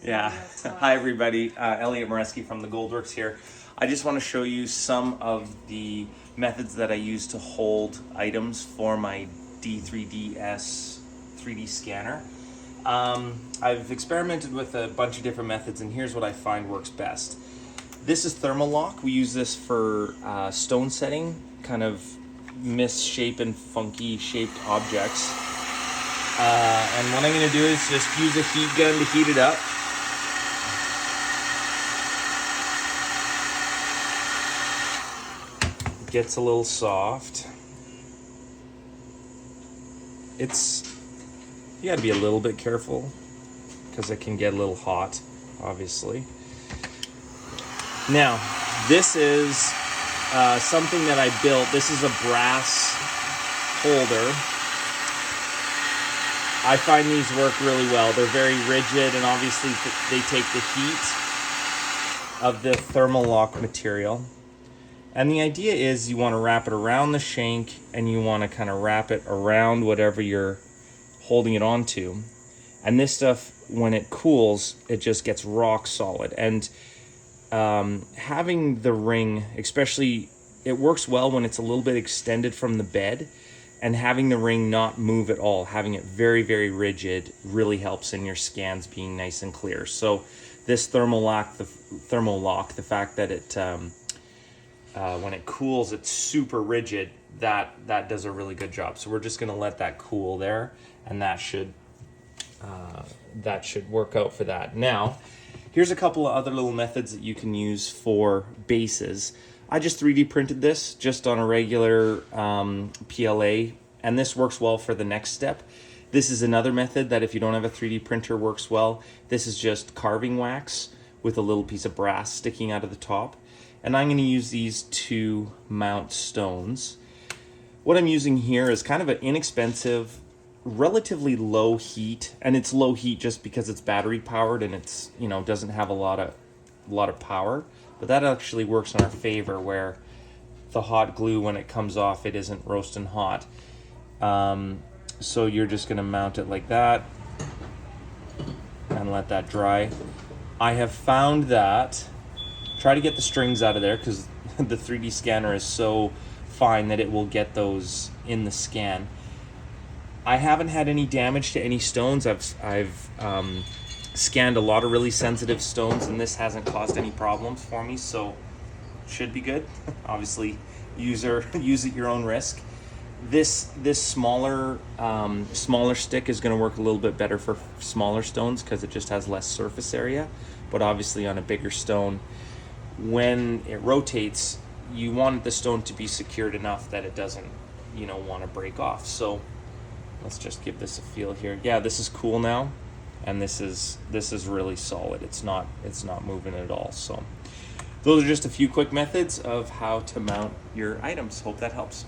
Yeah. Hi everybody, Elliot Mereski from the Goldworks here. I just want to show you some of the methods that I use to hold items for my D3D-s 3D scanner. I've experimented with a bunch of different methods, and here's what I find works best. This is thermolock. We use this for stone setting, kind of misshapen, funky shaped objects. And what I'm going to do is just use a heat gun to heat it up. It gets a little soft. You got to be a little bit careful because it can get a little hot, obviously. Now, this is something that I built. This is a brass holder. I find these work really well. They're very rigid, and obviously they take the heat of the thermolock material. And the idea is you want to wrap it around the shank, and you want to kind of wrap it around whatever you're holding it onto. And this stuff, when it cools, it just gets rock solid. And having the ring, especially, it works well when it's a little bit extended from the bed, and having the ring not move at all, having it very, very rigid, really helps in your scans being nice and clear. So this thermolock, the fact that it when it cools, it's super rigid, that does a really good job. So we're just going to let that cool there, and that should work out for that. Now, here's a couple of other little methods that you can use for bases. I just 3D printed this just on a regular PLA, and this works well for the next step. This is another method that if you don't have a 3D printer works well. This is just carving wax with a little piece of brass sticking out of the top. And I'm going to use these to mount stones. What I'm using here is kind of an inexpensive, relatively low heat, and it's low heat just because it's battery powered and it's, doesn't have a lot of power. But that actually works in our favor, where the hot glue, when it comes off, it isn't roasting hot. So you're just going to mount it like that and let that dry. I have found that, try to get the strings out of there because the 3D scanner is so fine that it will get those in the scan. I haven't had any damage to any stones. I've scanned a lot of really sensitive stones, and this hasn't caused any problems for me, so it should be good. Obviously, use at your own risk. This smaller stick is going to work a little bit better for smaller stones because it just has less surface area. But obviously, on a bigger stone, when it rotates, you want the stone to be secured enough that it doesn't, want to break off. So let's just give this a feel here. Yeah, this is cool now. And this is really solid. It's not moving at all. So those are just a few quick methods of how to mount your items. Hope that helps.